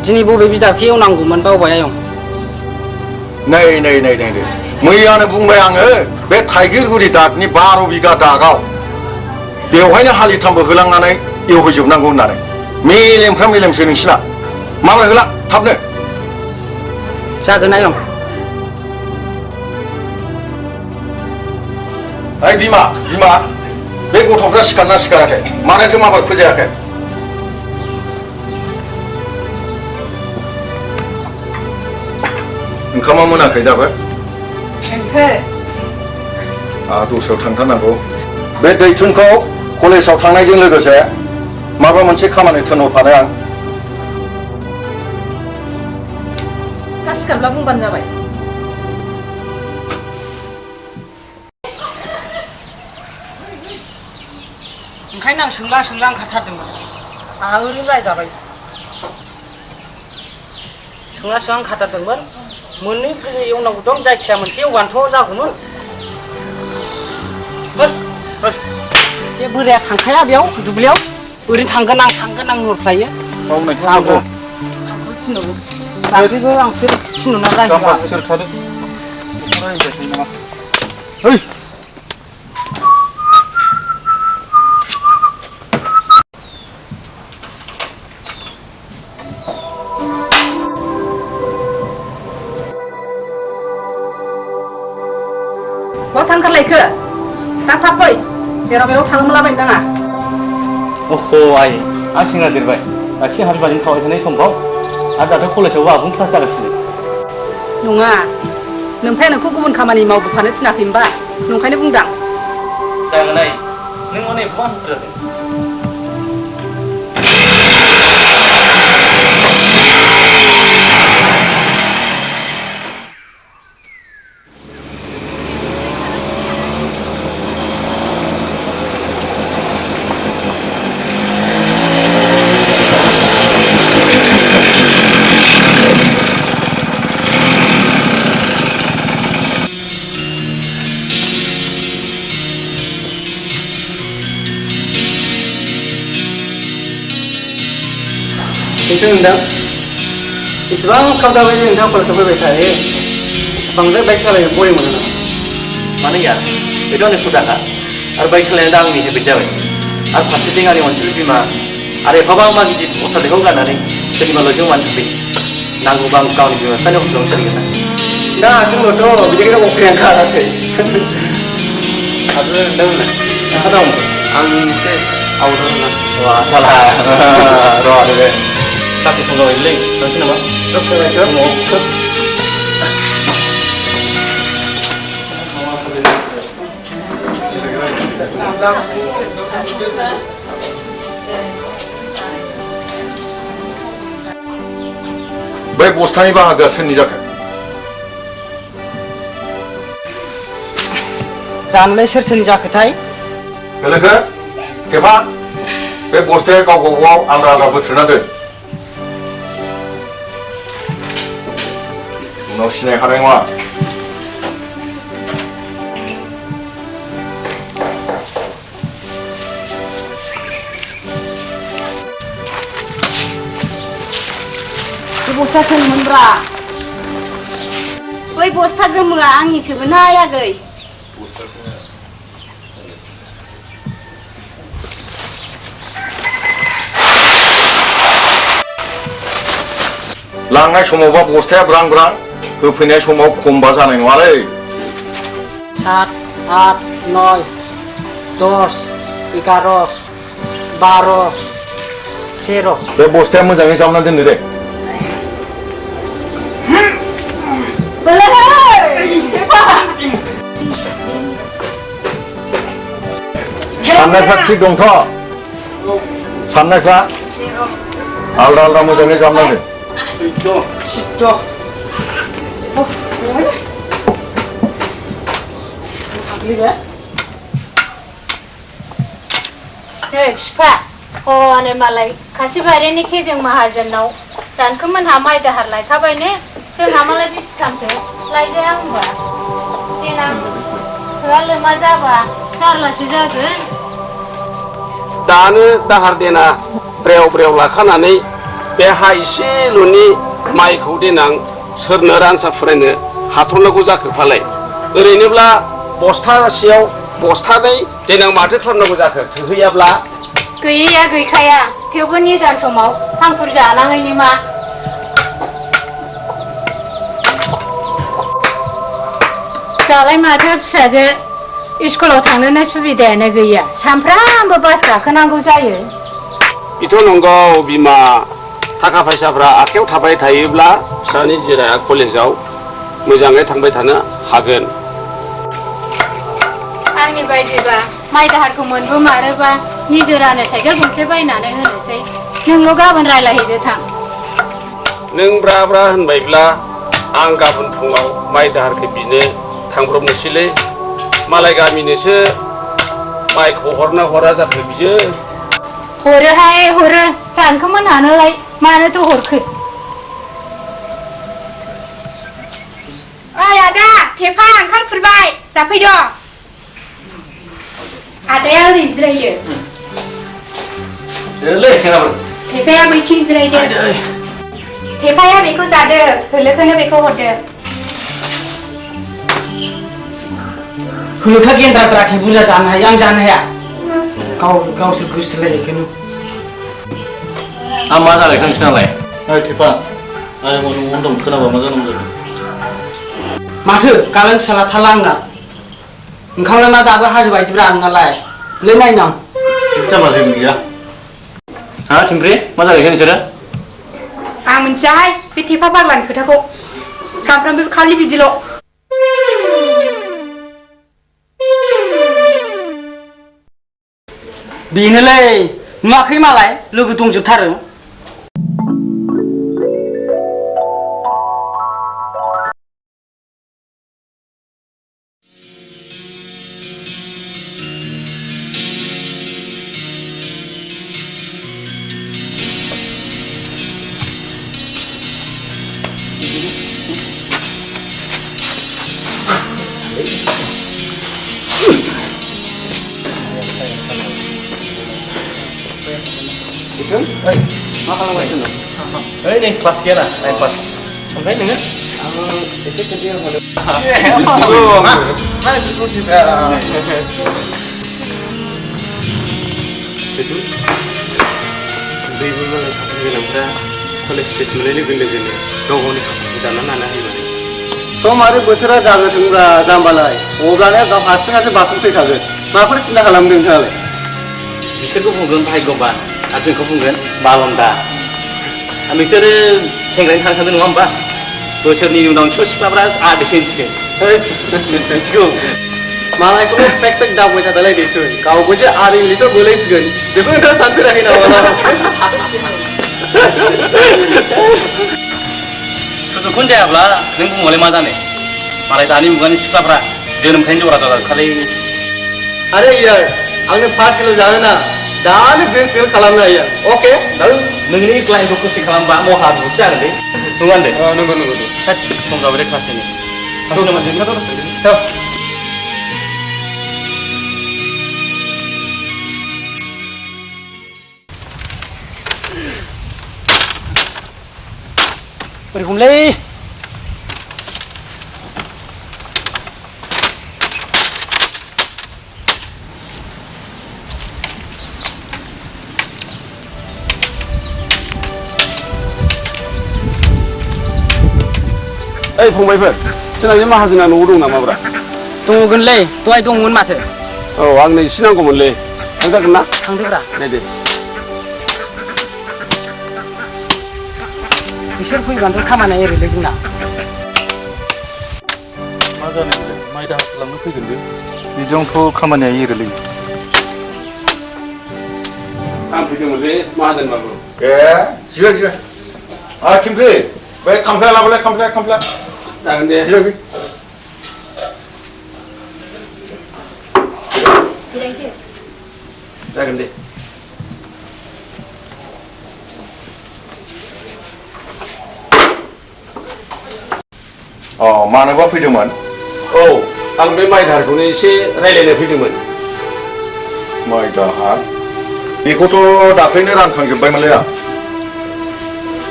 दिनै बबे बिदाखौ एवनांगौमोन बावबाय आयं। नै मैयानो बुंबाय आङो बे थाइगिरगुरि दागनि 12 बिगा दागाव बेवहायनो हालिथामबो होलांनानै एवहैजोबनांगौ होननानै। मेलेमफ्रा मेलेमसो नोंसिना। माबोरै होला थाबनो। जागोन आयं। ओइ बिमा बे गथ'फ्रा सिखारना सिखाराखै? मानोथो माबार फोजायाखै? ओंखामा मोनाखै दाबो? ओंहो। दस्रायाव थांथारनांगौ। बे दैथुनखौ कलेजाव थांनायजों लोगोसे माबा मोनसे खामानि थिनहरफानो आं। दा सिखारब्ला बुंबानो जाबाय। ओंखायनो आं सोंला ओंखारथारदोंमोन। आंहा ओरैनो रायजाबाय। सोंला ओंखारथारदोंमोन। मोननै गोजौ एवनांगौ दं, जायखिया मोनसे एवबानोथ' जागौमोन। जे बोराया थांखाया बेयाव दुब्लियाव ओरैनो थांगोन आं होनहरफ्लायो। मावनायखौ आंखौ थिनहरो। दाख्लैबो आंखौ थिनहरना रायजाबाय। बहा थांखारलायखो? दा थाब फै। जेराव मेराव थांलाबायनो नाङा। आइ आं सेंग्रा देरबाय। दाखि हाबिबाजों थाबाय थानाय समफ्राव आरो दाथ' कलेजावबो आबुं क्लास जागासिनो। नङा, नोमफाया नोंखौ गुबुन खामानि मावबोफानो थिनाखै होनबा? नंखायनो बुंदां। जागोन आइ, नों माने एफा आनफोर जादों। नोंथां इसेबां खाब जाबाय जे नोंथाङा कलेजाव फैबाय थायो। बांद्राय बाइक सालायनो बरिं मोनो नामा? मानो गैया, बेथ' आंनि हुदाखा। आरो बाइक सालायनाया दा आंनि हेबिट जाबाय। आरो फारसेथिं आंनि अनसुलि बिमा आरो एफाबां मा गिदिर अथारदैखौ गारनानै सोरनिबा लजों मानो थाफैयो? नांगौबा आं गावनि बिमा बिफानि हटेलावनो सोलिगोन ना। दा जोंनावथ' बिदिनो अख्रियानो खाराखै। आरो नोंथांमोनलाय मा दं? आं एसे आउटआव थांना। साला र' बे सासे सम जाबायलै थांसै नामा? बै बस्थानि बाहागोआ सोरनि जाखो? जानोलाय सोरनि जाखोथाय? लोगो खेफा बे बस्थाया गाव गावबाव आलादा बोथ्रोना दोन। उनाव सिनाय हानाय नङा। बे बस्था सोरमोनब्रा? बै बस्था गोमोआ आंनिसोमोनहाय आगै। लांनाय समावबा बस्थाया ब्रां ब्रां, होफैनाय समाव खमबा जानाय नङालै। 7, 8, 9, 10, 11, 12, 13। बे बस्थाया मोजाङै जावना दोनदो दे। साननायफ्रा थिग दंथ'? साननायफ्रा आलदा आलदा मोजाङै जावना दोन। बिफा हनै मालाय खासिबारिनि खेजों माहाजोनाव दानखोमोनहा माइ दाहार लायखाबायनो। जोंहा मालाय बेसेथामसो लायजाया होनबा? देनां थोआ लोमा जाबा जारलासो जागोन। दानो दाहार देना ब्रेव ब्रेव लाखानानै बे हा इसेल'नि माइखौ देनां सोरनो रानसा फुरायनो हाथरनांगौ जाखो फालाय ओरैनोब्ला बस्थासेयाव बस्थानै देनां माथो खालामनांगौ जाखो थोहैयाब्ला गैयैया गैखाया थेवबो निदान समाव हांखुर जानाङैनि मा दालाय माथो फिसाजो स्कुलाव थांनोनो सुबिदायानो गैया सानफ्रामबो बास गाखोनांगौ जायो बेथ' नंगौ बिमा थाखा फैसाफ्रा आखायाव थाबाय थायोब्ला फिसानि जिराया कलेजाव मोजाङै थांबाय थानो हागोन आंनि बायदिबा माइ दाहारखौ मोनबोमारोबा निजोरानो साइकेल गंसे बायनानै होनोसै नोंल' गाबोन रायलायहैदो थां नों ब्रा ब्रा होनबायब्ला आं गाबोन फुङाव माइ दाहारखौ बिनो थांब्रबनोसैलै मालाय गामिनोसो माइखौ हरना हरा जाखो बियो हरोहाय हरो रानखोमोनहानोलाय मानोथो हरखो ओइ आदा थेफा ओंखाम खुरबाय जाफैद' आदाया ओरै जिरायदो थेफाया बैथिं जिरायदो थेफाया बेखौ जादो होलोखौनो बेखौ हरदो होलोखा गेन्द्रा द्राखे बुरजा जानो हायो आं जानो हाया गावसोर गोसोथोलायनायखौनो आं मा जालायखो नोंसोरनालाय थेफा आं न'आवनो दं खोनाबा मा जानांगौ जादों माथो गालां फिसाला थाला आंना ओंखामलाय मा दाबो हाजोबायजोब्रा आंनालाय लै नायनां जामा जेबो गैया हा थिमफ्रि मा जालायखो नोंसोरो आं मिथियाहाय बे थेफा फाग्लानि खोथाखौ सानफ्रामबो खालि बिदिल' बेनोलै नुवाखै मालाय लोगो दंजोबथारो मा खालामगासिनो दं ओइ नै क्लास गैया ना 9 क्लास ओमफ्राय नोङो आं एसे खोन्थाया हरो दैबो मालाय साख्रि गोनांफ्रा कलेज फेस मोननाय लोगो लोगोनो गाव गावनि खाफालखौ दाना लानो हायो माने सम आरो बोथोरा जागोथोंब्रा जाम्बालाय अब्लानो गाव हारसिङासो बारस'फैखागोन माबाफोर सिन्था खालामदों नोंथाङालाय बिसोरखौ बुंगोन भाग्यबान आरो जोंखौ बुंगोन बालन्दा नोंसोरो सेंग्रानि थानो सानदों नङा होमबा बोसोरनि उनाव नोंसोर सिख्लाफ्रा आदैसो मिथिगौ मालायखौनो पेक पेक दावबाय थादालाय दैथुन गावबो जे आर इंलिसाव गोलैसिगोन बेखौ नोंथाङा सानफेराखै नामा सुजुगखौनो जायाब्ला नों बुंबालाय मा जानो मालाय दानि मुगानि सिख्लाफ्रा जोनोमनिफ्रायनो जरा जरा खालि अरे यार आंनो 5 किल' जाहोना दानो बेल खालामनो हायो अके नोंनि क्लाइन्टखौ खुसि खालामबा महा बुहुत जागोन दे नङा होनदों नंगौ नंगौ सम जाबाय क्लासनि बोरैखौलै ओइ फंबायफोर जोंना माहाजोना न'आव दं नामाब्रा दङगोनलै दहाय दंमोन माथो औ आंनो एसे नांगौमोनलै थांजागोन ना थांदोब्रा दे बिसोर फैबानोथ' खामानिया एरोलै जोंना मा जानो माइ दाहार खालामनो फैगोन बे बिदियावनोथ' खामानिया एरोलै आं फैदोंमोनलै माहाजोनबाबो जिराय थिमफ्रि बे खामफ्लाय लाबोलाय खामफ्लाय जागोन दे जिराय जागोन दे मानोबा फैदोंमोन औ आं बे माइ दाहारखौनो एसे रायज्लायनो फैदोंमोन माइ दाहार बेखौथ' दाख्लैनो रानखांजोब्बायमोनलै आं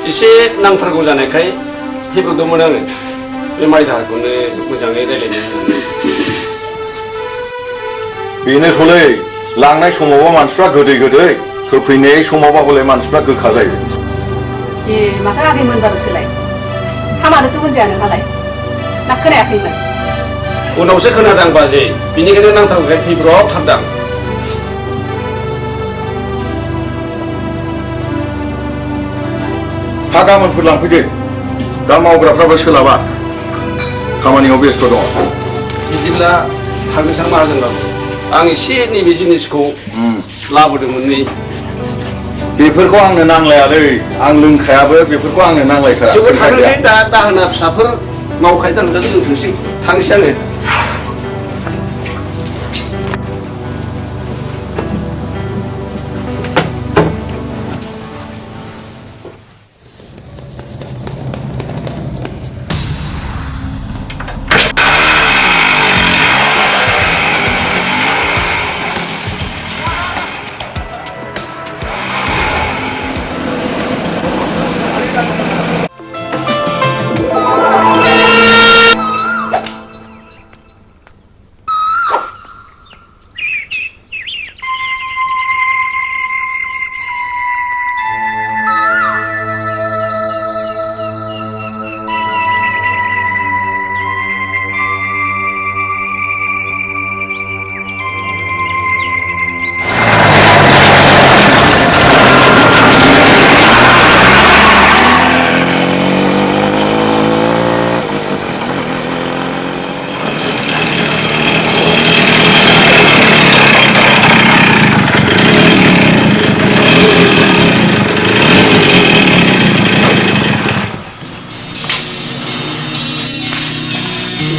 एसे नांथारगौ जानायखाय हेब्रबदोंमोन आङो बे माइ दाहारखौनो मोजाङै रायज्लायनो होननानै बेनोथ'लै लांनाय समावबा मानसिफ्रा गोदै गोदै होफैनाय समावबा हले मानसिफ्रा गोखा जायो ए माथो आगैमोन बारसोलाय खामानोथ' होनजाया नोंहालाय ना खोनायाखैमोन उनावसो खोनादां बाजै बिनिखायनो नांथारगौखाय फैब्रब थारदां हा गाबोनफोर लांफैदो दा मावग्राफ्राबो सोलाबा खामानियाव बेस्थ' दङ बिदिब्ला हागोसां माहाजोनबाबो आं एसे नैबे जिनिसखौ लाबोदोंमोन नै बेफोरखौ आंनो नांलायालै आं लोंखायाबो बेफोरखौ आंनो नांलायखाया जोबोद थांनोसै दा दाहोना फिसाफोर मावखायो दाहोना लोंथोंसै थांसै आङो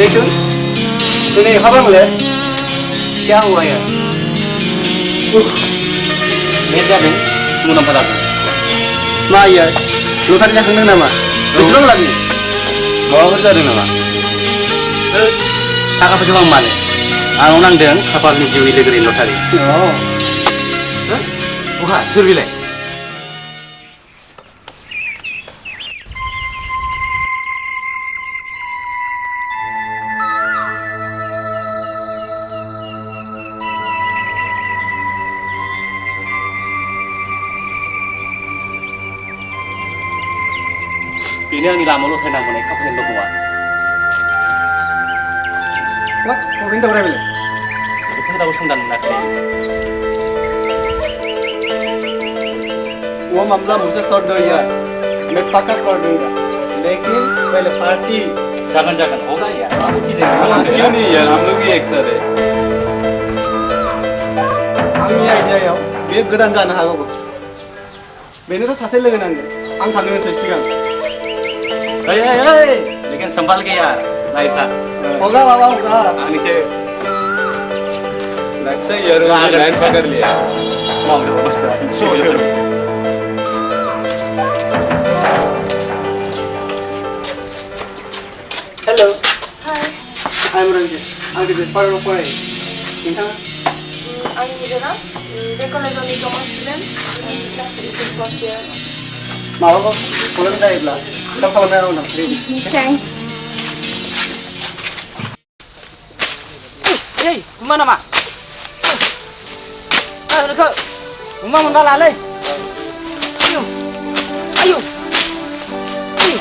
देखो दिनै हाबांले क्या हुआ यार बे जादों मुलाम्फा जादों मा यार लटारि जाखांदों नामा बेसेबां लाखनि माबाफोर जादों नामा थाखा फैसा आं मानो आंनाव नांदों खाफालनि जिउनि लोगोरि लटारि बहा सोर बिलाय बेनो आंनि लामायाव लथायनांगौनाय खाफालनि लघुमा मा अबेनि दावराय बेलाय बेखौनो दाबो संदान मोनाखै वो मामला मुझसे सॉल्व नहीं यार मैं पक्का कर दूंगा लेकिन पहले पार्टी जागोन जागोन होगा यार आपको की क्यों नहीं यार हम लोग भी एक साथ है आंनि आइडियायाव बेयो गोदान जानो हागौ बेनोथ' सासे लोगो नांगोन आं थांनोसै सिगां लेकिन संभाल के यार नहीं था होगा बाबा होगा आने से लगता है यार उन्होंने लाइन पकड़ लिया मामले में मस्त हेलो हाय आइ एम रंजित आं दिनै फरायनो फरायो नोंथाङा आंनि बिदाना बे कलेजाव commerce student class 8 first year माबाफोर प्रब्लेम जायोब्ला कल खालामनो आं उनाव ready thanks Hei, kemana mak? Ayo, dekat. Rumah mendalah leh. Ayo, ayo. Ayo.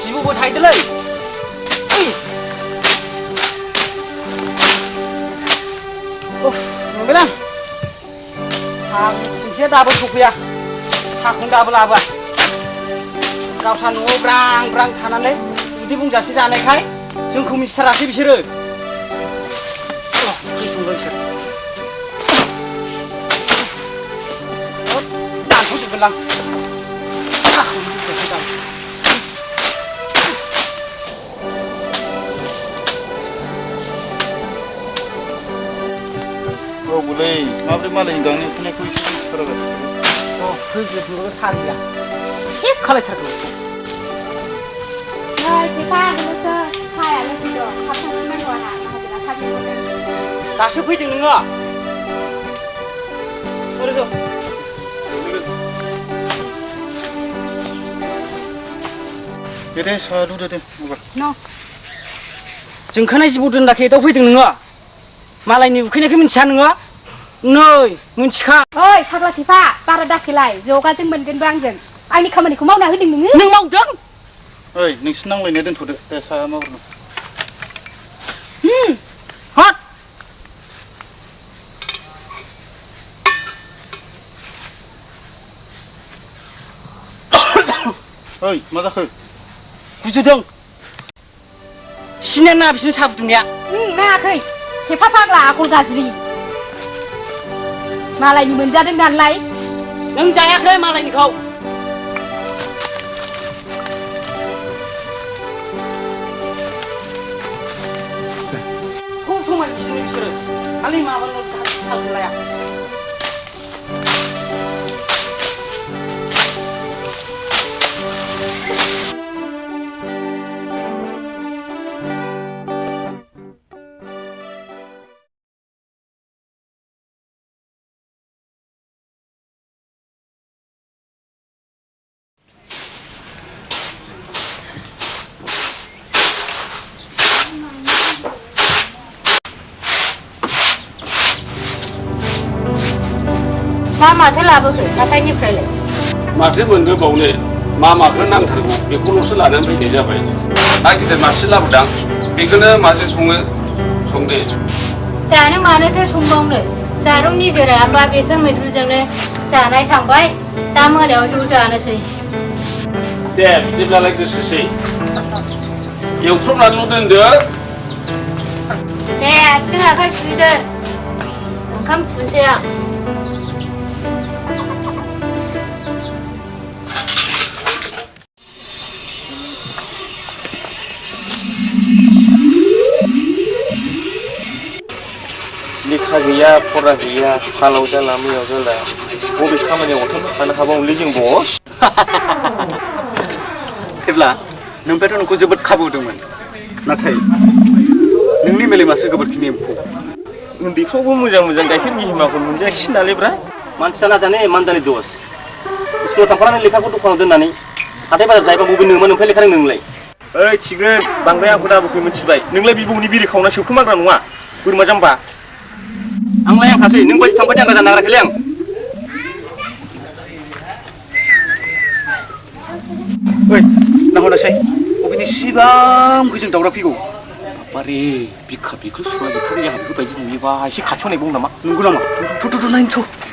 Jibu buat hai dulu. Ayo. Bilang. Singkir dah berkupu ya. Hakun dah berlaba. Kau sanu brang kanan leh. Ini bung jasi jane kai. जोंखौ मिथिथाराखै बिसोरो दानथ'जोबगोनलां औ बोलै माब्रै मालायनि गांनि उखैनायखौ एसे मिथिथारागासिनो होजोबनोबो थार गैया एसे खालायथारगौ दासो फैदों नोङो दे साहा रुदो दे न' जोंखानाय जिबौ दोन्दाखै दाउ फैदों नोङो मालायनि उखैनायखौ मिन्थिया नोङो नै मिन्थिखा ओइ फाग्ला थेफा बारा दाखेलाय जगाजों मोनगोनबो आंजों आंनि खामानिखौ मावना होदों नोङो नों मावदों ओइ नोंसोर नांलायनाया दोनथ'दो दे साहा मावहरनो हट ओइ मा जाखो गुजुदों सिनाया ना बिसोरनो साहा फुदुंनाया नाङाखै थेफा फाग्ला आखल गाज्रि मालायनि मोनजादों नालाय नों जायाखै मालायनिखौ खौ समाय बिसोरो खालि माबाल' थाल लाया मा माथो लाबोखो हाथायनिफ्रायलाय माथो मोनबोबावनो मा माखौ नांथारगौ बेखौल'सो लानानै फैनाय जाबाय ना गिदिर मासे लाबोदां बेखौनो माजों सङो संदो दानो मानोथो संबावनो जारौ निजोरायाबा बेसर मैद्रुजोंनो जानाय थांबाय दा मोनायाव ज' जानोसै दे बिदिब्लालाय गोसोसै एवथ्रमनानैल' दोनदो दे आथिं आखाइ सुदो ओंखाम खुनसै आं लेखा गैया फरा गैया हालाव जाला मैयाव जाला बबे खामानियाव अथानो थानो हाबावोलै जों बस जेब्ला नोंनिफ्रायथ' नोंखौ जोबोद खाबु होदोंमोन नाथाय नोंनि मेलेमासो गोबोरखिनि एम्फौ उन्दैफ्रावबो मोजां मोजां गाइखेर गिहिमाखौ मोनजायाखिसै नालायब्रा मानसिया नाजाने मानजानि दस स्कुलाव थांफानानै लेखाखौ दखानाव दोननानै हाथाय बाजार जायोबा बबे नोंमा नोंफ्राय लेखा रोंदों नोंलाय ओइ थिगोन बांद्राय आंखौ दाबुखै मिथिबाय नोंलाय बिबौनि बिरि खावना सोबखोमाग्रा नङा बोरमा जाम्बा आंलाय आंखासै नों बायदि थांबाय थांगा जानो नागिराखैलै आं ओइ नाहरनायसाय बबेनि सिबां गोजों दावरा फैगौ बारे बिखा बिखौ सुवा बिखा आंहा बेफोरबायदि नुयोबा एसे खाथियाव नायबाव नामा नंगौ नामा थ' नायनोथ'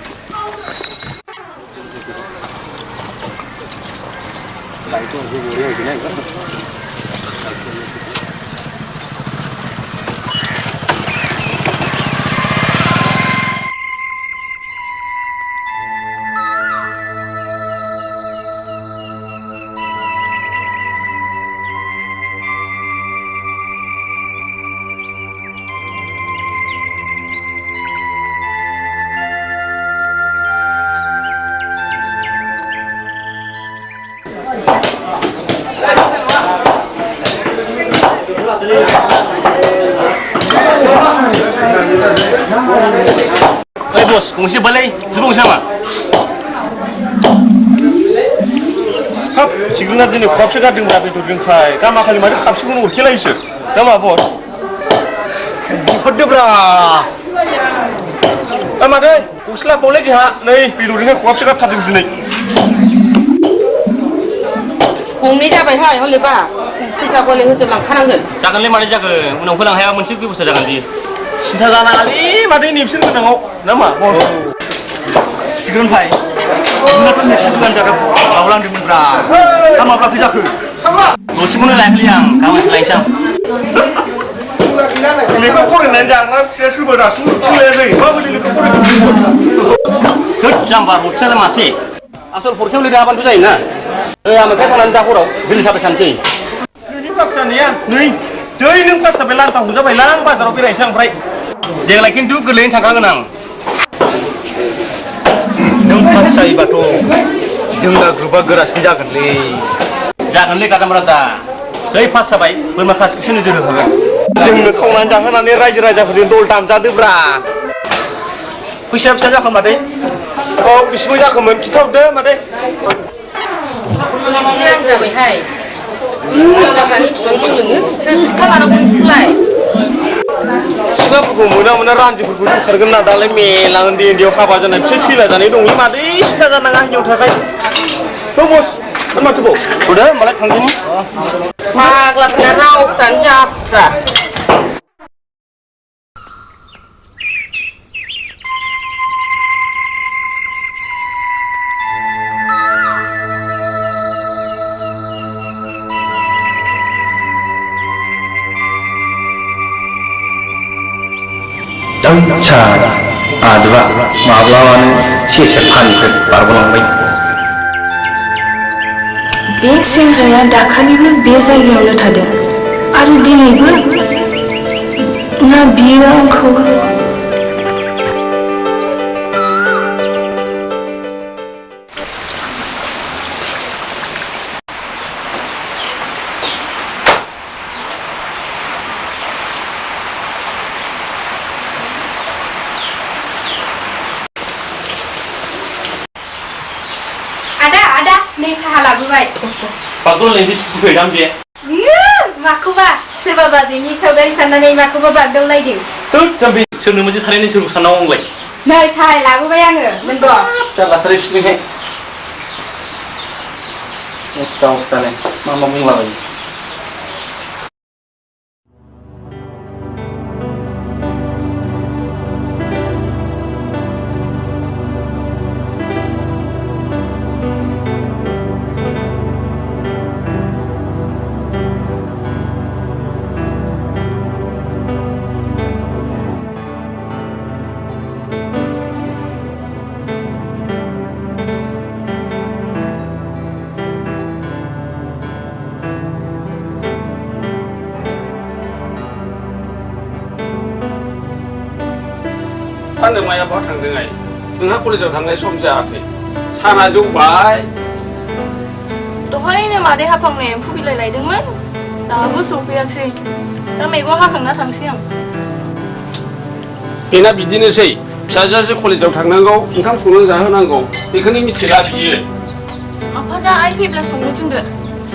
ओइ बस गंसे बालाय जुबंसै नामा हाब सिग्रोना दिनै खहाबसो गारदोंब्रा बेदरजोंखाय गामाखालि माथो खाबसेखौनो अरखेलायोसो दा मा बस बिहरदोब्रा माथो गस्ला बावलाय जोंहा नै बेदरजोंहाय खहाबसो गारथारदों दिनै गंनै जाबायहाय हलेबा फैसा गले होजोबलांखानांगोन जागोनलै मादै जागोन उनाव होलां हाया मोनसे बेबस्था जागोन बियो सिन्था जानाङालै माथो नेपसिन गोनाङाव ना मा सिग्रोन भाइ नोंनाथ' नेपसिन गोनां जादों बावलांदोंमोनब्रा दा माब्लाथो जाखो दसेखौनो लायाखैलै आं गाबोनसो लायनोसै आं लेखा फरायनानै जाग्रा फिसाया सोरबा दासिमबो फरायाखै माबायदि लेखा फरायखो थोद जाम्बा रथियालाय मासे आसल फरिखायाव लिरनो हाबानोथ' जायोना आमोखाय थांनानै दा हराव बिल साबाय थानोसै नोंनि पास जानाया नै जै नों पास जाबाय लांथां हमजाबायलां बाजाराव बेरायनोसै ओमफ्राय देग्लाय खिन्थु गोरलैयैनो थांखागोन आं नों पास जायोबाथ' जोंना ग्रुपआ गोरासिन जागोनलै गादामब्रा दा जै पास जाबाय बोरमा खासिखौसो नोजोर होखागोन जोंनो खावनानै जाहोनानै रायजो राजाफोरजों दल दामजादोब्रा फैसाया बेसेबां जाखो मादै औ बेसेबां जाखोमोन खिन्थाहरदो मादै आं जाबायहाय जानानै सिबां लोङो सोर सिखा लानांगौ नोंसोरलाय सिख्लाफोरखौ मोना मोना रान्दिफोरखौ दोनखारगोन ना दालाय मेला उन्दै उन्दैयाव हाबा जानाय फिसाइ थैला जानाय दंलै मादै सिन्था जानाङा हिनजाव थाखाय बस माथो बाव थ'दो होमबालाय थांदिनि फाग्लाफोरना रावफ्रानो जाफ्रा आदसा आदबा माब्लाबानो सेसेर फानिफ्राय बारग'लांबाय बे सेंग्राया दाखालिबो बे जायगायावनो थादों आरो दिनैबो ना बियो आंखौ नै साहा लाबोबाय बागल नै सिफैदां बे माखौबा सोरबा बाजैनि सावगारि साननानै माखौबा बागदावलायदों थोद जाम्बि सोरनो मोनसे थानायनि सोरखौ साननांगौ आंलाय नै साहा लाबोबाय आङो मोनबो जारलाथारै बिसोरनिहाय अस्था अस्थानो मा बुंलाबायो फाननो माया बहा थांदोंहाय नोंहा कलेजाव थांनाय सम जायाखै साना जौबाय दहायनो मादै हाफांनो एम्फौ बिलाइ लायदोंमोन दाबो सफैयाखै दा मैगं हाखांना थांसै आं बेना बिदिनोसै फिसाजोआसो कलेजाव थांनांगौ ओंखाम संनानै जाहोनांगौ बेखौनो मिथिला बियो आफा दा आइ फैब्ला संनो थिनदो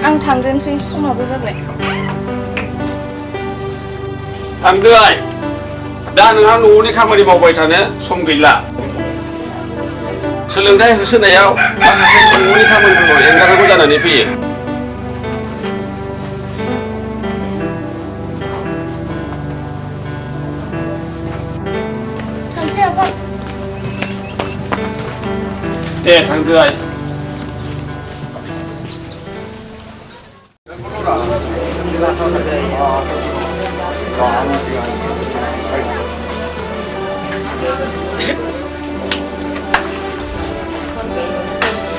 आं थांग्रोनोसै समाबो जाबाय थांदो आइ दा नोंहा न'नि खामानि मावबाय थानो सम गैला सोलोंथाइ होसोनायाव माखासे न'नि खामानिफोरखौ एंगारनांगौ जानानै फैयो थांसै आफा दे थांदो आइ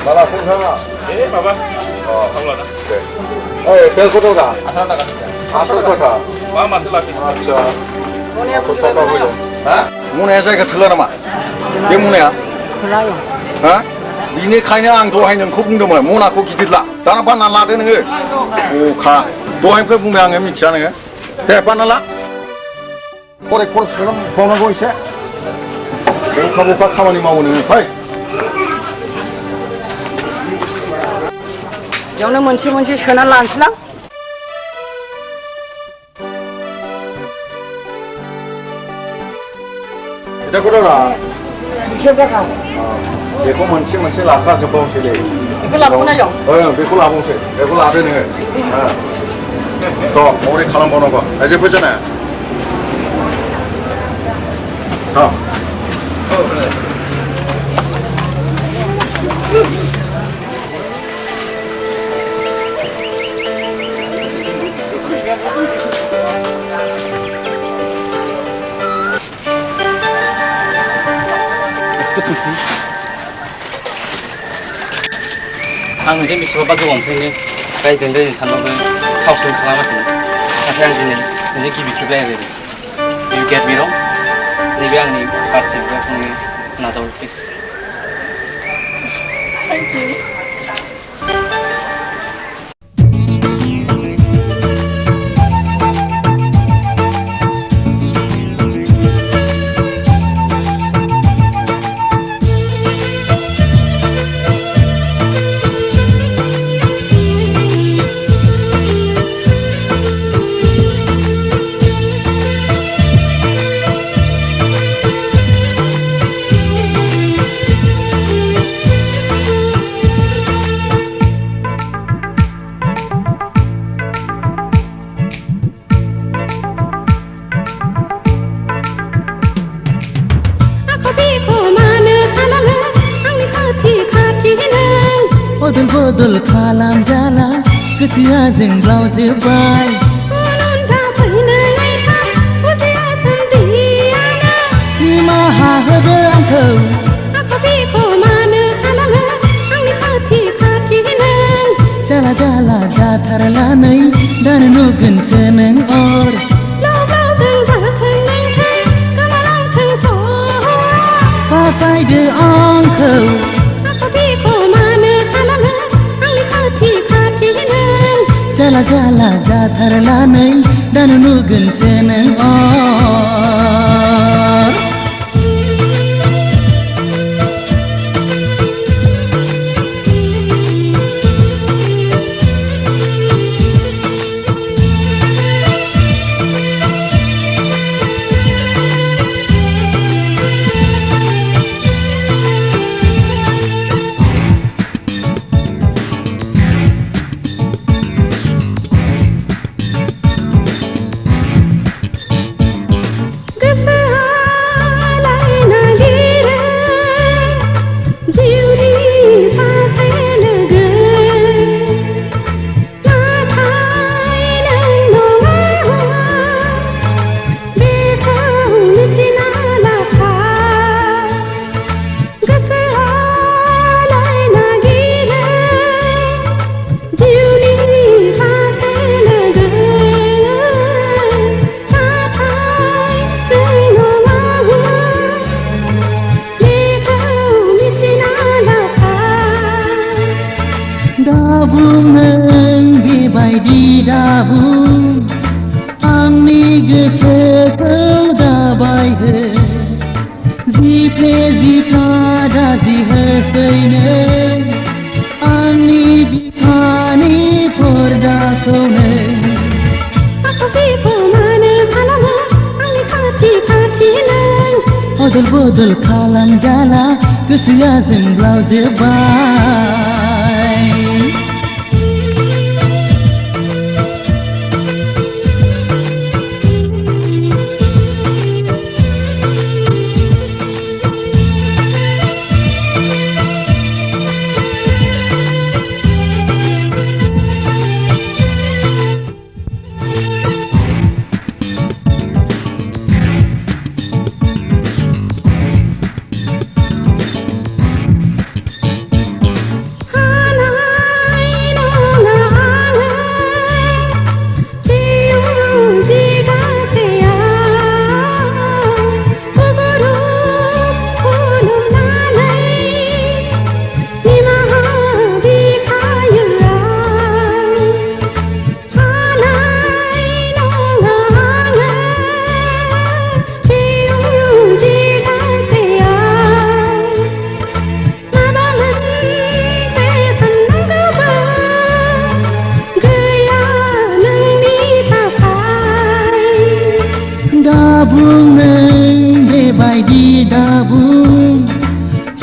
माला फैसाङा माबा थांलाना बेखौ दं दा 8 थाखा मा माथो लाखि आच्छा 8 थाखा फैदों हा मनाया जायगा थोला नामा बे मनाया थोलायो हा बिनिखायनो आं दहाय नोंखौ बुंदोंमोन मनाखौ गिदिर ला दाना बानना लादो नोङो अखा दहायनिफ्राय बुंबाय आङो मिथिया नोङो दे बानना ला फराय खरस खालामबावनांगौ एसे बखा बखा खामानि मावो नोङो फै बेयावनो मोनसे मोनसे सोनानै लानोसैलां बेखौ दं 20 थाखा बेखौ मोनसे मोनसे लाखाजोबबावनोसै दे बेखौ लाबोनायजों बेखौ लाबावनोसै बेखौ लादो नोङो थ' माबोरै खालामबावनांगौ जेबो जानाया आं नोंजों बेसेबांबा गोबावनिफ्रायनो रायज्लायनो सानबाबो थावसो खालामाखैमोन नाथाय आं दिनै नोंजों गिबि खेब रायज्लायदों इउ गेट मि रं नैबे आंनि फार्स्ट नोङो नाजाव प्लिज थेंक इउ बदल खालामजाला गोसोआ जोंब्लावजोब्बाय निमाहा होदो आंखौ जाला जाला जाथारला नै दानो नुगोनसो नों अर बासायदो आंखौ जाला जाला जाथारला नै दानो नुगोनसो नों अर आंनि गोसोखौ दाबाय हो जिफ्ले जिफा दाजि होसैनो आंनि बिखानि पर्दाखौनो अदल बदल खालामजाला गोसोआ जोंब्लावजोब्बाय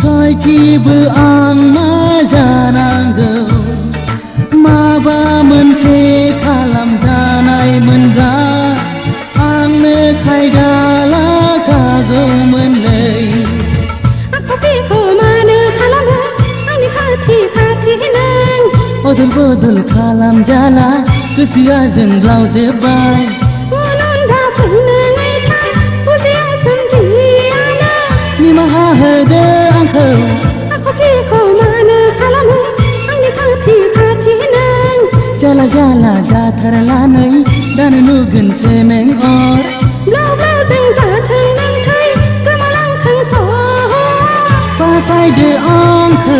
सयथिबो आं मा जानांगौ माबा मोनसे खालामजानायमोनब्ला आंनो खायदा लाखागौमोनलै अदल बदल खालामजाला गोसोआ जोंब्लावजोब्बाय निमाहा होदो आंखौ जाला जाला जाथारला नै दानो नुगोनसो नों अर बासायदो आंखौ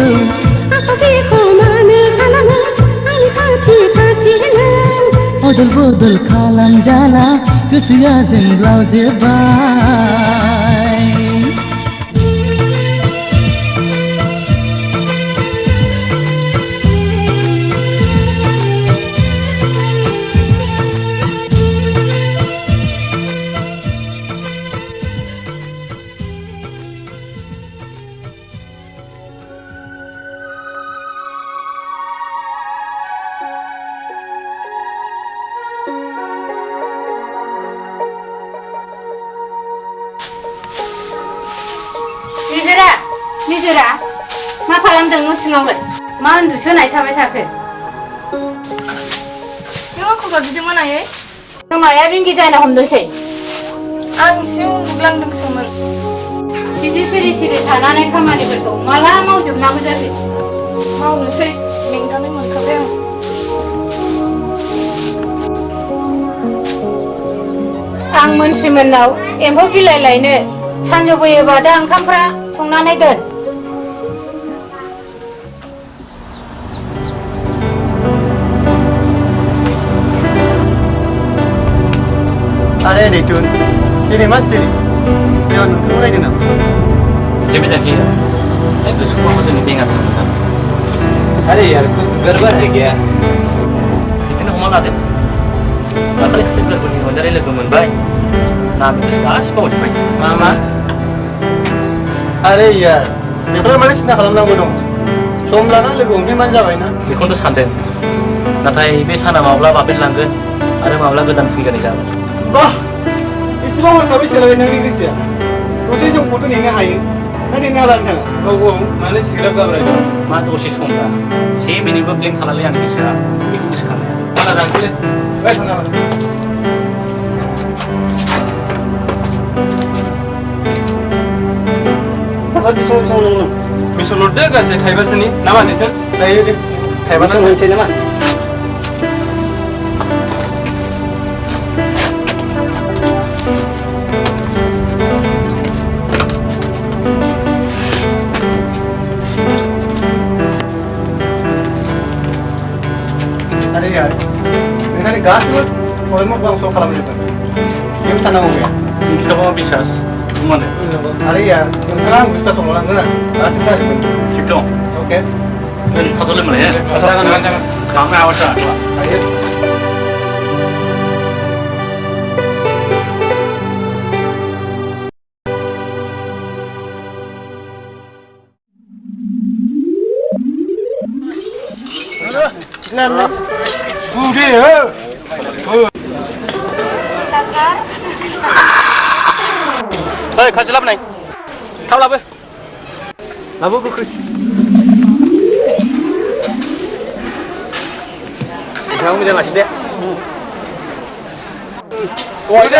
अदल बदल खालामजाला गोसोआ जोंब्लावजोब्बाय निजोरा मा खालामदों न' सिङावलाय मा उन्दुसो नायथाबाय थाखो नों आंखौ गाबज्रिदोंमोन आयै खोमाया रिंगि जाना हमदोंसै आं एसे उन्दुग्लांदोंसोमोन बिदि सिरि सिरि थानानै खामानिफोरखौ माला मावजोबनांगौ जाखो मावनोसै मेंनानै मोनखाबाय आं मोनसिमोननाव एम्फौ बिलाइ लायनो सानजौफैयोबा दा ओंखामफ्रा संनानै दोन Are Ditun, ini masih yang mulai dengan. जेबो जायाखै गोसोखौ माबा दिनै बेङा थांदों अरे यार कुछ गड़बड़ है क्या बिदिनो हमना लादो दाखालि खासे गोरबोनि रंजानाय लोगो मोनबाय ना बेखौ गासिबो बावजोब्बाय मा Are यार, बेफोर माने सिन्था खालामनांगौ दं सम लानानै लोगो हमफिनबानो जाबायना बेखौनोथ' सानदों नाथाय बे साना माब्ला बाबेनलांगोन आरो माब्ला गोदान फैगोन जागोन Bah, इसेबां हरखाबै सोलायबाय नोंनि गोसोआ दसे समखौथ' नेनो हायो ना नेनो हाला नोंथाङा औ माने सिग्राब गाब्रायदों मा दसे सम दा 1 मिनिटबो ब्लेंक खालामलै आंनि गोसोआ बेखौ गोसोखाङो माला दांखोलै बाय थांना मा बिसं नोंनो बेसे लुरदो गासै थाइबासोनि ना मा दिथोन दायो दे थाइबासो मोनसै नामा Are यार नोंथांनि गासिबो प्रब्लेमखौ आं सल्भ खालामजोबगोन जेबो साननांगौ गैया नोंसोरनाव बिसास माने Are यार नोंथाङा आं बुस्थुआ थमलांगोन आं गासिबो जाजोबगोन थिग दं अके थाथ'लै माने जागोन खालामनो हाबासो हायो Udah ya. Hei, kasih lap nih. Tahu lap Labu buku. Kamu udah masih deh. Coba.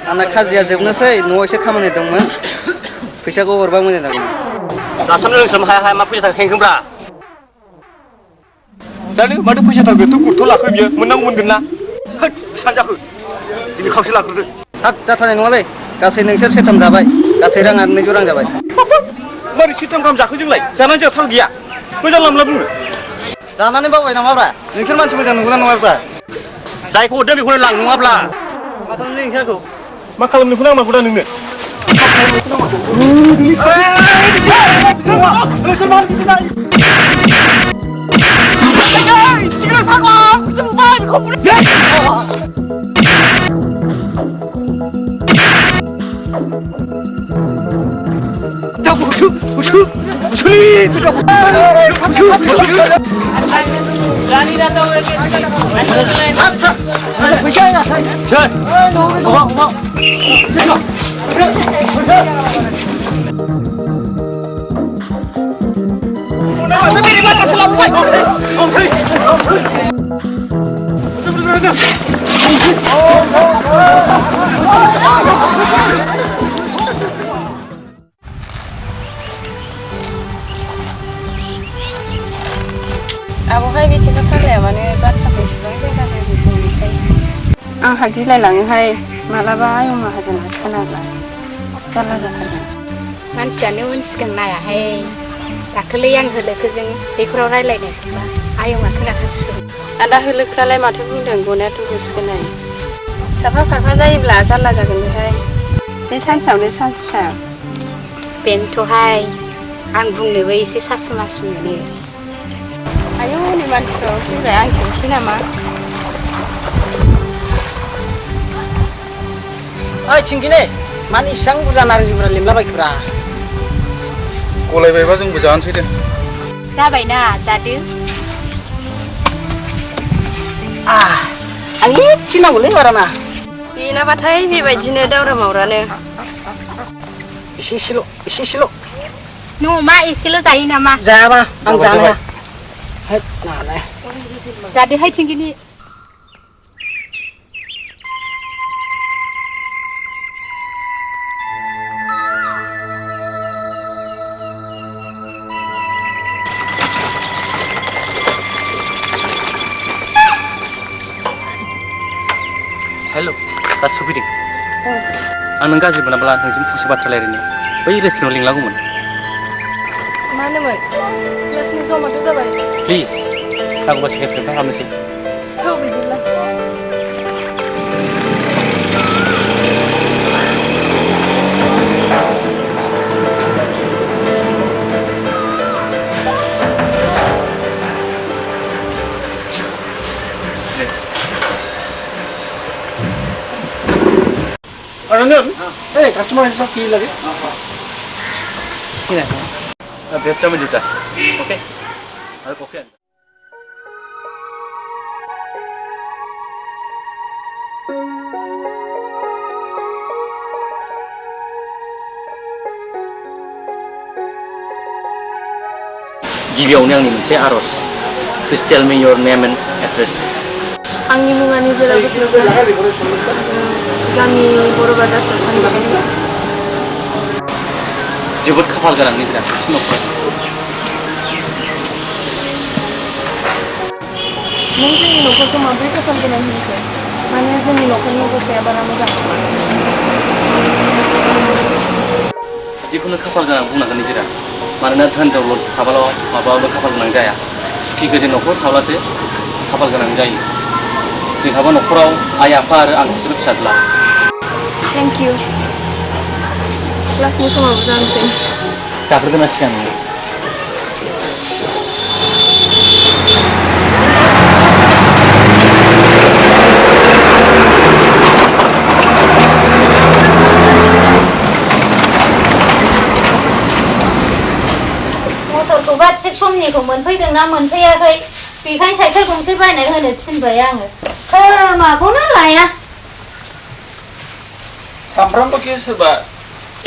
आंना खाजिया जोबनोसै न'आव एसे खामानि दंमोन फैसाखौ हरबा मोजां जागौमोन दासान्दि नोंसोर हाया मा फैसा थाखा खेंखोब्रा जानो माथो फैसा थाखोथ' गुरथ' लाखो बियो मोननांगौ मोनगोन ना होद सानजाखो दिनै खावसे लाग्रोदो हाब जाथारनाय नङालै गासै नोंसोर सेरथाम जाबाय गासै राङा 200 रां जाबाय मारै सेरथाम गाहाम जाखो जोंलाय जानानै जोंहा थाल गैया मोजां लामला बुङो जानानै बावबाय नामाब्रा नोंसोर मानसि मोजां नंगौना नङाब्रा जायखौ हरदों बेखौनो लां नङाब्ला मा खालामनो नोंसोरखौ मा खालामनोखौ नांगौ दा नोंनो आबौहाय बिदिनो फाग्लाया मानो बाथ्राखौ इसेबां जायगा जायगा बुंनायखाय आंहा गिलायलाङोहाय मालाबा आयं माहाजोनहा खोनाब्ला जारला जाथारगोन मानसियानो उनसिगां नायाहाय दाखालै आं होलोखोजों दैखराव रायलायनाय खोमा आयंआ खोनाथारसिगोन आदा होलोखोआलाय माथो बुंदों गनायाथ' गुसिगोन साफा फारफा जायोब्ला जारला जागोन बेहाय बे सानसेयावनो सान्सखा बेनोथ'हाय आं बुंनोबो एसे सासु मासु मोनो आयौ नै मानसिफ्रा फैबाय आं सोंसै नामा ओइ थिंगिने मानो इसां बुरजा नारें जुमब्रा लेमलाबायखोब्रा गलायबायबा जोंबो जानोसै दे जाबायना जादो आं एसे नांगौलै बाराना बेनाबाथाय बेबायदिनो दावरा मावरानो एसे एसेल' नों मा एसेल' जायो नामा जायाबा आं जानो हाया है नालाय जादोहाय थिंगिनि हेल' दा सफैदों आं नों गाज्रि मोनाब्ला नोंजों फंसे बाथ्रा रायलायनो बै रेस्टुरेन्टाव लिंलागौमोन मानोमोन क्लासनि समाथ' जाबाय प्लिज नांगौबा सेक्रेटारिनिफ्राय हाबनोसै थौ बिदिब्ला Arundham, hey, customer is सब की लगे? किन भेट्छौँ जुत्ता ओके अरे कफी गिबियावनो आंनि मोनसे आर'ज please tell me your name and address आंनि मुङा निजोरा बसुमतारी गामि बर' बाजार सरखारनि जोबोद खाफाल गोनां निजोरा एसे न'खर नों जोंनि न'खरखौ माबोरै खाफाल गोनां होनखो माने जोंनि न'खरनि अबस्थाया बारा मोजां नङा जिखुनु खाफाल गोनां बुंनांगोन निजोरा मानोना धोन दौलत थाबाल' माबाबो खाफाल गोनां जाया सुखि गोजोन न'खर थाब्लासो खाफाल गोनां जायो जोंहाबो न'खराव आइ आफा आरो आं बिसोर फिसाज्ला थेंक इउ क्लासनि समाबो जानोसै जाग्रोगोना सिगां मटरखौबा थिग समनिखौ मोनफैदोंना मोनफैयाखै बेखायनो साइकेल गंसे बायना होनो थिनबाय आङो खोमाखौनो लाया सामफ्रामबो के सोरबा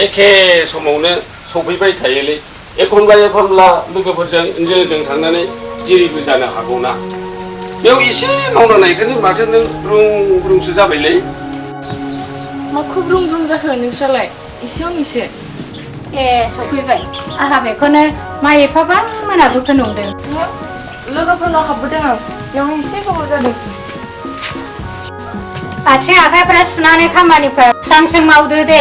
एखे समावनो सफैबाय थायोलै एखनबा लोगोफोरजों जों थांनानै जिरिबो जानो हागौना बेयाव एसे मावना नायखानि माथो नों ब्रुं ब्रुंसो जाबायलै माखौ ब्रुं ब्रुं जाखो नोंस्रालाय एसेयावनो एसे ए सफैबाय आंहा बेखौनो मा एफाबां मोनाबोखो नंदों लोगोफोरनाव हाबबोदों आं बेयावनो एसे गोबाव जादों आथिं आखाइफ्रा सुनानै खामानिफ्रा स्रां स्रां मावदो दे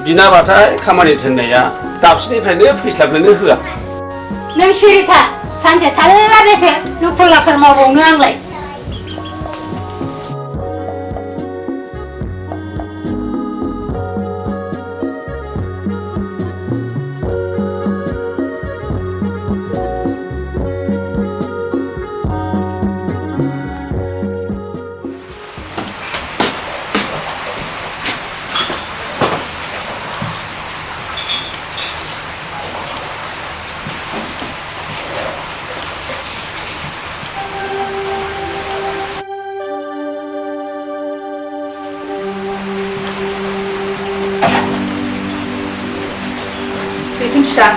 बिनाबाथाय खामानि थिननाया दाबसेनिफ्रायनो फैस्लाबनोनो होआ नों सिरिथा सानसे थाल्ला बेसे लुखुर लाखुर मावबावनो आंलाय फिसा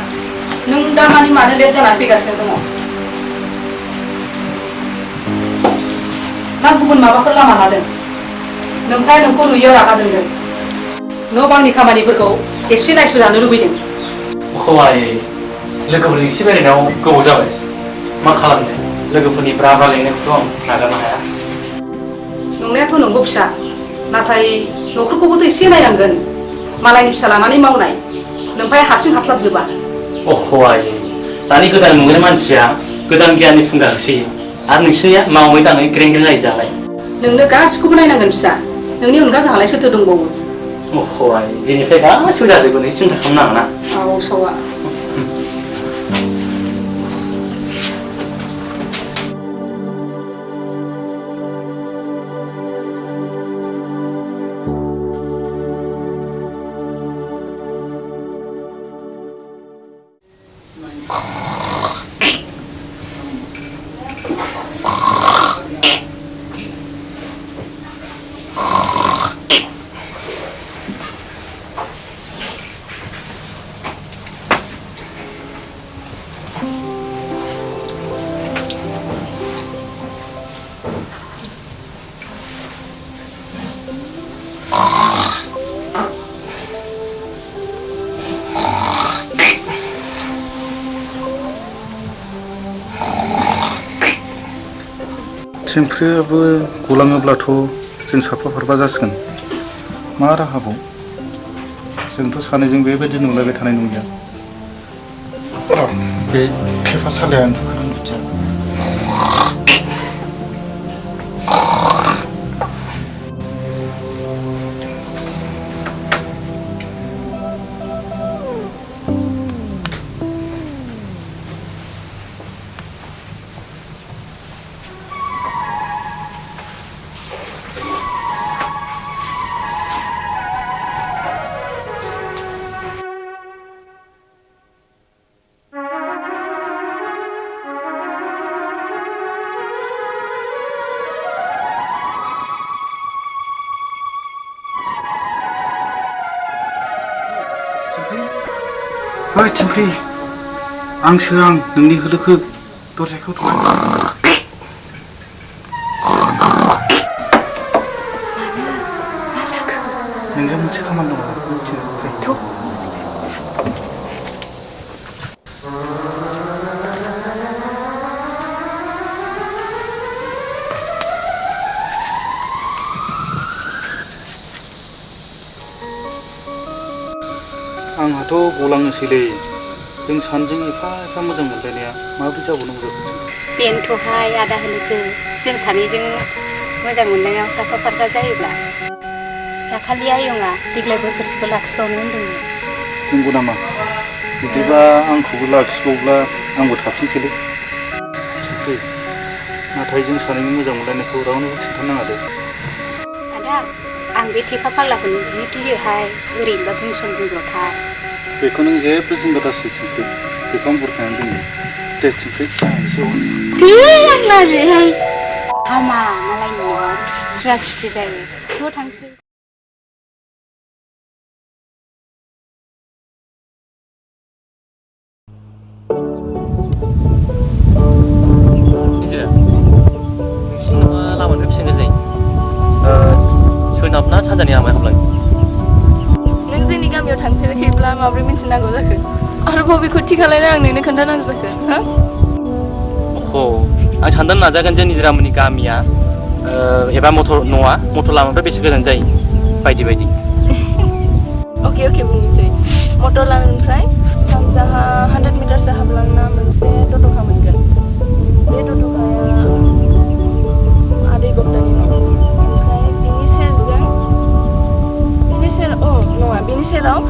नों दामानि मानो लेट जानानै फैगासिनो दङ ना गुबुन माबाफोर लामा लादों नोंफ्राय नोंखौ नुयो रागा जोंदों न' बांनि खामानिफोरखौ एसे नायस'जानो लुबैदों हौवाय लोगोफोरजों एसे बेरायनायाव गोबाव जाबाय मा खालामनो लोगोफोरनि ब्रा ब्रा लेंनायखौथ' आं नागारनो हाया नंनायाथ' नंगौ फिसा नाथाय न'खरखौबोथ' एसे नायनांगोन मालायनि फिसा लानानै मावनाय नोंफ्राय हारसिं हास्लाबजोबा हौवाय दानि गोदान मुगानि मानसिया गोदान गियाननि फुंखा होसोयो आरो नोंसिनिया मावै दाङै ग्रें ग्रें रायजो जालाय नोंनो गासिखौबो नायनांगोन फिसा नोंनि अनगा जोंहालाय सोरथो दंबावो हौवाय दिनैफ्राय गासिबो जाजोबगोन सिन्था खालामनाङा ना औ सौआ थिंफ्रियाबो गलाङोब्लाथ' जों साफा जासिगोन मा राहाबाव जोंथ' सानैजों बेबायदि नुलायबाय थानाय नंलिया बे थेफासालिया थिंख्रि आंसो आं नोंनि होलोखो दरजाखौ थुबाय नोंजों मोनसे खामानि दं आंहाथ' गलांनोसैलै जों सानैजों एफा मोजां मोनलायनाया माबोरै जाबावनांगौ जाखो बेनोथ'हाय आदा होलोखो जों सानैजों मोजां मोननायाव साफा जायोब्ला दाखालि आयंआ देग्लाय बोसोरसेखौ लाखिबावनो होन्दोंमोन नंगौ नामा बिदिबा आंखौबो लाखिबावब्ला आंबो थाफिनसैलै थिंख्रि नाथाय जों सानैनि मोजां मोनलायनायखौ रावनोबो खिन्थानाङा दे आदा आं बे थेफा फाग्लाखौनो जि गियोहाय ओरैनोबा बुंसनबोग्राथार बेखौ नों जेबो जिंगा दासै थिंख्रि बेखौ आं बुरखायनानै दोनो दे थिंख्रि आं लाजिहाय हामा मालायनि न'आव सुवा सुथि जायो ज' थांसै लामानिफ्राय बेसेबां गोजान सोनाब ना सानजानि लामाया हाबलाङो नों जोंनि गामियाव थांफेराखैब्ला माबोरै मिथिनांगौ जाखो आरो बबेखौ थि खालायनो आं नोंनो खोन्थानांगौ जाखो हा आं सानदों नाजागोन जे निजिरामोननि गामिया एबा मटर लामानिफ्राय बेसे गोजान जायो बायदि अके बुंनोसै मटर लामानिफ्राय सानजाहा 100 मिटारसो हाबलांना मोनसे दत'खा मोनगोन बे दत'खाया आदै गप्तानि न' ओमफ्राय बिनि सेराव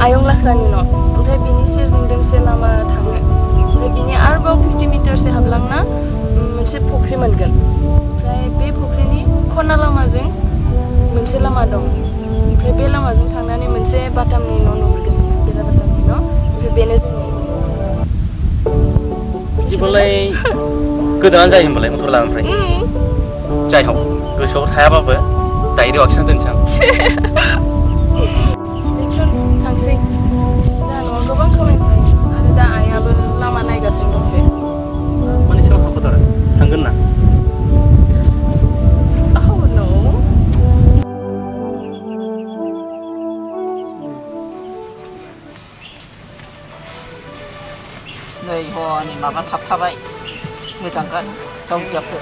आयं लाख्रानि न' ओमफ्राय बिनि सेरजों दोंसे लामा थाङो ओमफ्राय बिनि आरोबाव 50 मिटारसो हाबलांना मोनसे फुख्रि मोनगोन ओमफ्राय बे फुख्रिनि खना लामाजों मोनसे लामा दं ओमफ्राय बे लामाजों थांनानै मोनसे बाटामनि न' नुहुरगोन बेरा बाटामनि न' ओमफ्राय बेनो जोंनि बिदिबालाय गोजानानो जायो होनबालाय मटर लामानिफ्राय जाय हक गोसोआव थायाबाबो डायरियाव आखिना दोनसै आं थांसै जोंहा न'आव गोबां खामानि थायो आरो दा आइयाबो लामा नायगासिनो दंखायो माने सोराव हाख'थारा थांगोन ना नै हनै माबा थाबथाबाय मोजां गान जावजाखो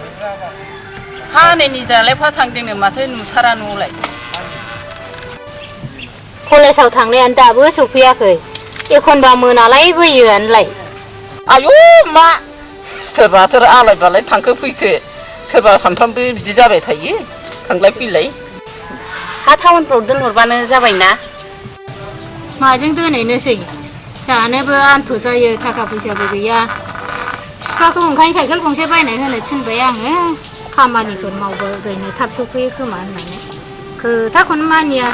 हा नै निजालाय फा थांदोंनो माथो नुथारा न'आवलाय कलेजाव थांनायानो दाबो सफैयाखै एखनबा मोनालायबोयोआनोलाय आयु मा सोरबाथोर आलाय बालाय थांखो फैखो सोरबा सानफ्रामबो बिदि जाबाय थायो थांलाय फैलाय हा टाउनफ्राव दोनहरबानो जाबायना माजों दोनहैनोसै जानोबो आन्थ' जायो थाखा फैसाबो गैया बिफाखौ ओंखायनो साइकेल गंसे बायनाय होनो थिनबाय आङो खामानिफोर मावबा ओरैनो थाब सफैयो खोमा होननानै खोथाखौनो मानिया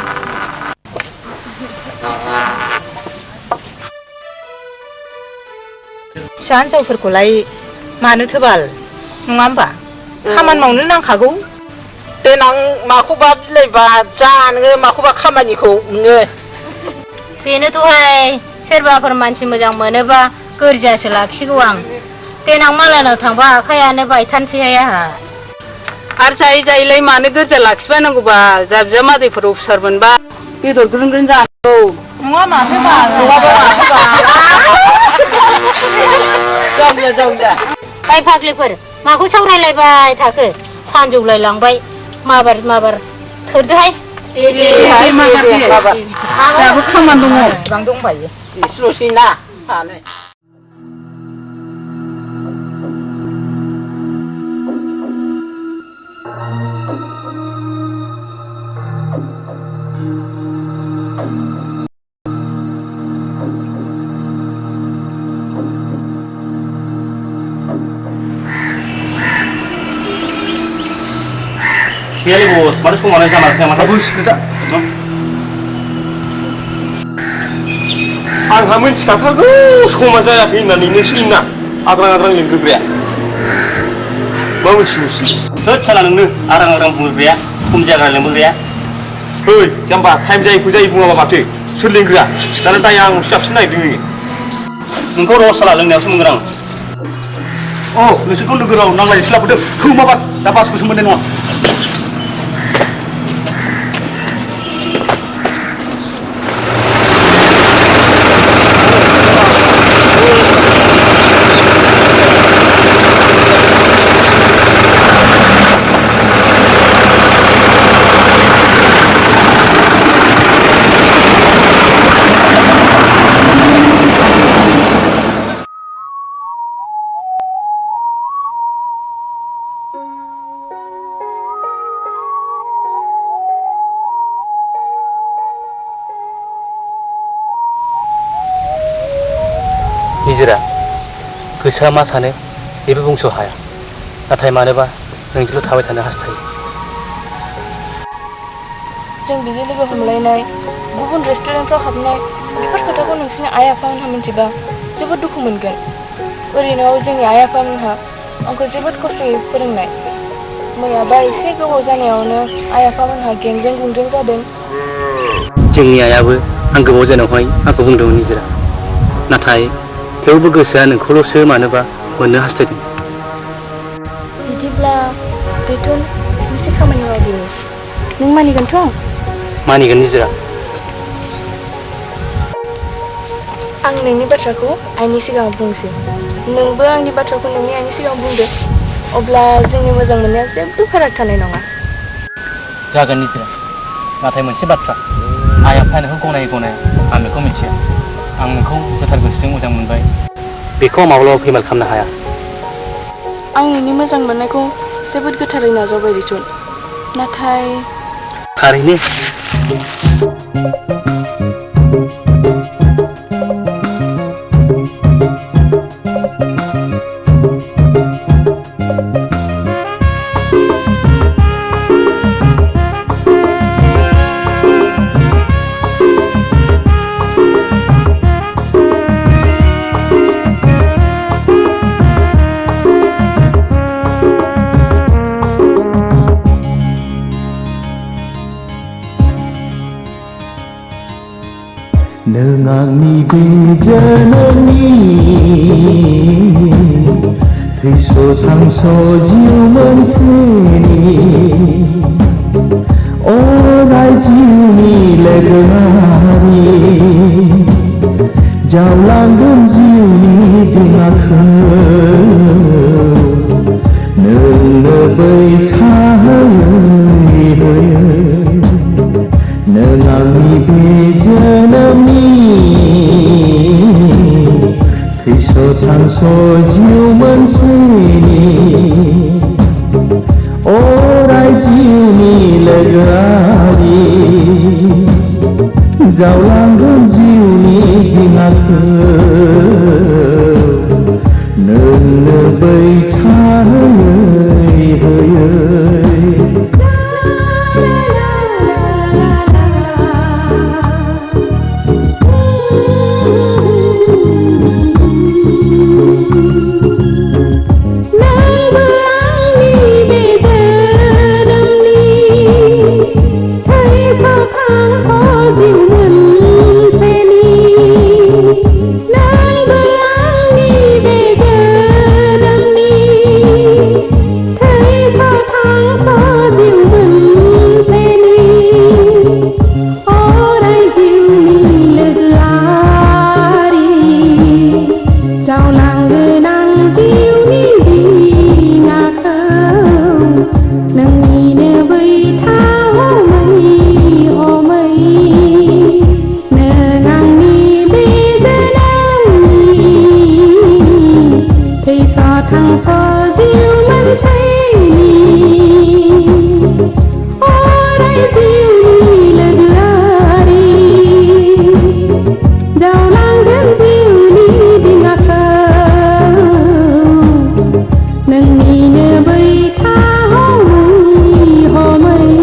फिसा हिन्जावफोरखौलाय मानोथो बाल नङा होमबा खामानि मावनो नांखागौ देनां माखौबा बिलाइबा जा नोङो माखौबा खामानिखौ नोङो बेनोथ'हाय सोरबाफोर मानसि मोजां मोनोबा गोरजियासो लाखिगौ आं देनां मालायनाव थांबा आखायानो बायथानसैहाय आंहा आरो जायै मानो गोरजिया लाखिबायनांगौबा जा बिजामादैफोर अफिसार मोनबा बेदर ग्रोम जानांगौ नङा माथो बाल नङाबा माथो बाल जावजा फाग्लिफोर माखौ सावरायलायबाय थाखो सानजौलाय लांबाय माबार थोरदोहाय दाबो खामानि दङ इसिबां दंबायो एसेल'सै ना हानो Kali bos, mana semua orang sama sama. Bagus kita. आंहा मिथिखाथारगौ समा जायाखै होननानै नोंसोरना आग्रां लिंग्रोग्राया मा मिथिनोसै सोर साला नोंनो आग्रां बुंग्राया खम जायगा लिंग्रोग्राया ओइ जाम्बा टाइम जायैखौ जायै बुङाबा माथो सोर लिंग्रोआ दाना दाया आं फिसाफिन नागिरदों नोंखौ र' साला लोंनायावसो मोनगोन आं नोंसोरखौ नोगोराव नांलायनोसो लाबोदों माबा दा बासखौसो मोननाय नङा निजोरा गोसोआ मा सानो बेबो बुंस' हाया नाथाय मानोबा नोंजोंल' थाबाय थानो हास्थायो जों बिदि लोगो हमलायनाय गुबुन रेस्टुरेन्टफ्राव हाबनाय बेफोर खोथाखौ नोंसिनि आइ आफामोनहा मिथिबा जोबोद दुखु मोनगोन ओरैनो जोंनि आइ आफामोनहा आंखौ जोबोद खस्थ'यै फोरोंनाय मैयाबा एसे गोबाव जानायावनो आइ आफामोनहा गेंग्रें गुंग्रें जादों जोंनि आइयाबो आं गोबाव जानायावहाय आंखौ बुंदोंमोन निजोरा नाथाय थेवबो गोसोआ नोंखौल'सो मानोबा मोननो हास्थायदों बिदिब्ला दैथुन मोनसे खामानि मावदिनि नों मानिगोनथ' मानिगोन निजोरा आं नोंनि बाथ्राखौ आइनि सिगाङाव बुंसै नोंबो आंनि बाथ्राखौ नोंनि आइनि सिगाङाव बुंदो अब्ला जोंनि मोजां मोननाया जेबो फाराग थानाय नङा जागोन निजोरा नाथाय मोनसे बाथ्रा आइ आफाया नोंखौ गनाया आं बेखौ मिथिया आं नोंखौ गोथार गोसोजों मोजां मोनबाय बेखौ माब्लाबा फेमाल खालामनो हाया आं नोंनि मोजां मोननायखौ जोबोद गोथारै नाजावबाय दैथुन नाथाय थारैनो नों आंनि बे जोनोमनि थैस' थांस' जिउ मोनसेनि अराय जिउनि लोगोआरि जावलांगोन जिउनि दिङाखौ नोंनो बै थाहैयो नों आंनि बे जोनोमनि थैस' थांस' जिउ मोनसेनि अराय जिउनि लोगोआरि जावलांगोन जिउनि दिङाखौ नोंनो बै थाहैयो नोंनिनो बै थाहमै हमै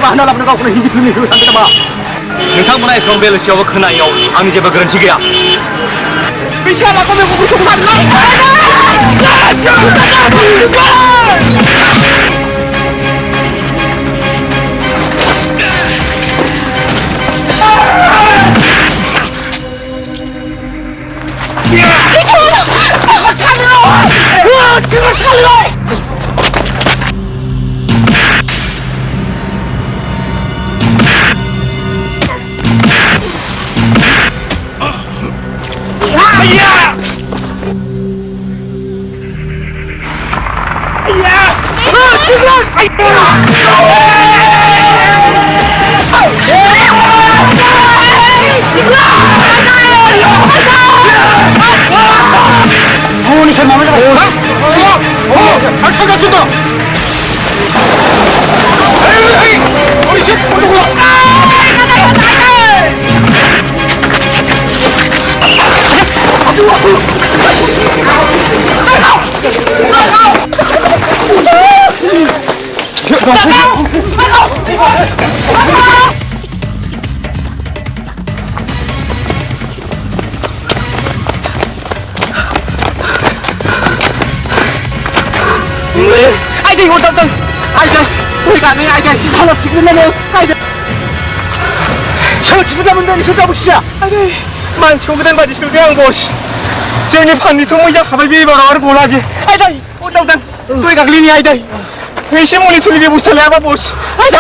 हाबा होना लाबोनो गावखौनो हिन्दी फिल्मनि हिरो सानदों नामा नोंथांमोना एसेबां बेलासियावबो खोनायैयाव आंनि जेबो गोरोन्थि गैया फैसा लाबो बेखौ संनानै 어머니 잘 마음에 잡아 알파가신다 어머니 집 어디구나 ai đi hôn tâm tâm ai đây tôi cả mấy ai đây sao là chỉ lên đâu ai đây 저 집사분 되니 쳐다보시랴 아니 만 총부단 받으시는 그냥 보시 저니 판니 통무이자 가발비 바로 골라비 ai đây hôn tâm tâm tôi cả liên ai đây 왜 시몬이 tulli비 보시달래 아바 보시 ai đây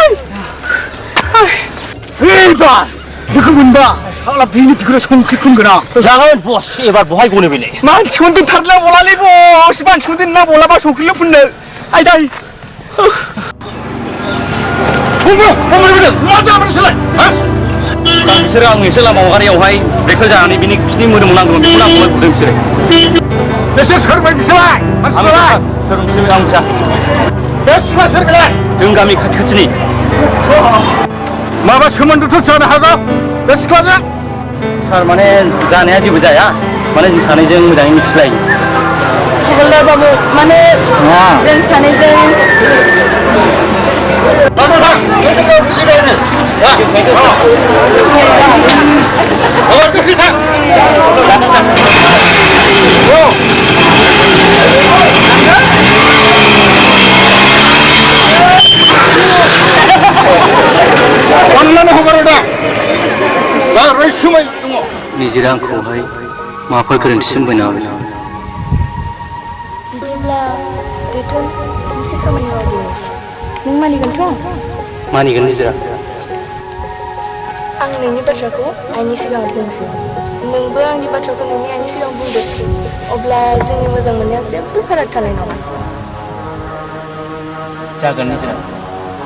이봐 이거 본다 사라 비니 비그러 손 거나 양은 뭐 씨발 뭐 하고 오네 비네 만 손든 탈라 몰라리 보시 만 손든 나 몰라봐 손길로 분네 ai đây 어머 맞아 한번 쓸래 बिसोरो आंनि एसे लामा हगारियावहाय बेखौ जानानै बिसोरनि मोदोमाव नांगौ बेखौ नांगौलाय बुदों बिसोरो नोंसोर सोरबाय बिसोरलाय मानसिफोरालाय सोर बिसोरो आं मिथिया बे सिख्ला सोरलाय जों गामि खाथि खाथिनि माबा सोमोन्दोथ' जानो हागौ बे सिख्लाजों सार माने जानाया जेबो जाया माने जों सानैजों मोजाङै मिथिलायो हल्दार बाबु माने जों सानैजों निजिरा आंखौहाय माबाफोर गोरोन्थि सोंबाय नामा बिदिब्ला देथन मोनसे खामानि मावदो नों मानिगोनथ' मानिगोन निजिरा आं नोंनि बाथ्राखौ आइनि सिगाङाव बुंसै नोंबो आंनि बाथ्राखौ नोंनि आइनि सिगाङाव बुंदो अब्ला जोंनि मोजां मोननायाव जेबो फाराग थानाय नङा जागोन निजिरा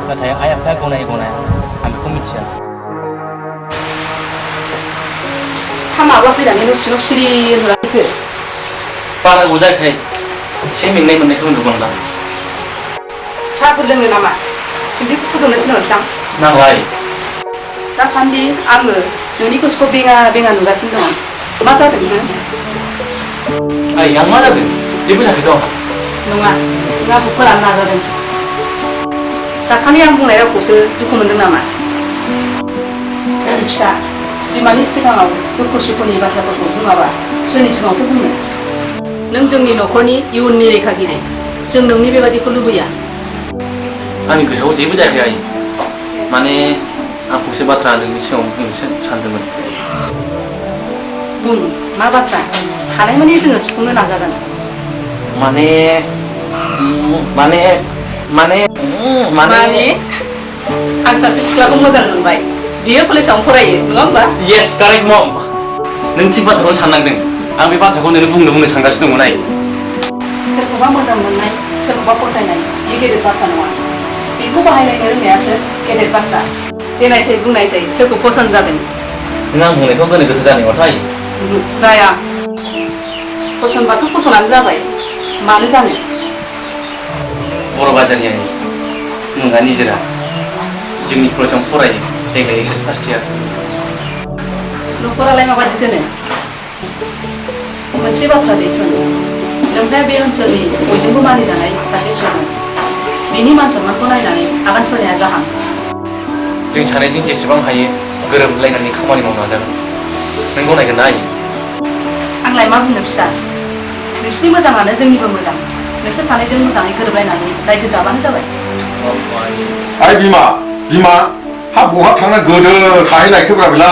नाथाय आइ आफाया गनायो गनाया आं बेखौ मिथिया माबा फैनानै न' सिङाव सिरि नुलांखो बारा गोजाखाय एसे मेंनाय मोननायखौ उन्दुग्लांदां साहाफोर लोंनो नामा सिमफ्रिखौ फुदुंनो थिनहरनोसै आं नांलाय दासान्दि आङो नोंनि गोसोखौ बेङा बेङा नुगासिनो दं मा जादों नों आइ आं मा जादों जेबो जायाखैथ' नङा नों आंखौ फोलानो नाजादों दाखालि आं बुंनाय रावखौसो दुखु मोनदों नामा फिसा बिमानि सिगाङाव दुखु सुखुनि बाथ्राफोरखौ बुङाबा सोरनि सिगाङावथ' बुंनो नों जोंनि न'खरनि इयुननि रैखागिरि जों नोंनि बेबादिखौ लुबैया आंनि गोसोआव जेबो जायाखै आइ माने आं फंसे बाथ्रा नोंनि सिगाङाव बुंनो सानदोंमोन बुं मा बाथ्रा हानायमानि जोङो सुफुंनो नाजागोन माने माने माने माने आं सासे सिख्लाखौ मोजां मोनबाय बियो कलेजावनो फरायो नङा होमबा येस कारेक्ट मम नों थिग बाथ्राखौनो साननांदों आं बे बाथ्राखौ नोंनो बुंनो सानगासिनो दंमोन आइ सोरखौबा मोजां मोननाय सोरखौबा फसायनाय बे गेदेर बाथ्रा नङा बेखौ बाहायलायनो रोंनायासो गेदेर बाथ्रा देनायसै बुंनायसै सोरखौ पसन्द जादों नों आं बुंनायखौ गोनो गोथो जानाय नङाथाय जाया पसन्दबाथ' पसन्दानो जाबाय मानो जानो बर' बाजारनि आइ मुङा निजिरा जोंनि कलेजावनो फरायो देग्लाय एस फार्स्ट इयार न'खरालाय माबादि दोनो मोनसे बाथ्रा दैथुन नोंफ्राय बे ओनसोलनि बयजोंबो मानिजानाय सासे सुबुं बिनि मान सन्मानखौ नायनानै आगान सुरनाया गाहाम जों सानैजों जेसेबां हायो गोरोबलायनानै खामानि मावनो नाजागोन नों गनायगोन ना आयै आंलाय मा बुंनो फिसा नोंसिनि मोजाङानो जोंनिबो मोजां नोंसोर सानैजों मोजाङै गोरोबलायनानै रायजो जाबानो जाबाय आइ बिमा हा बहा थांनो गोदो थाहैलायखोब्रा बेला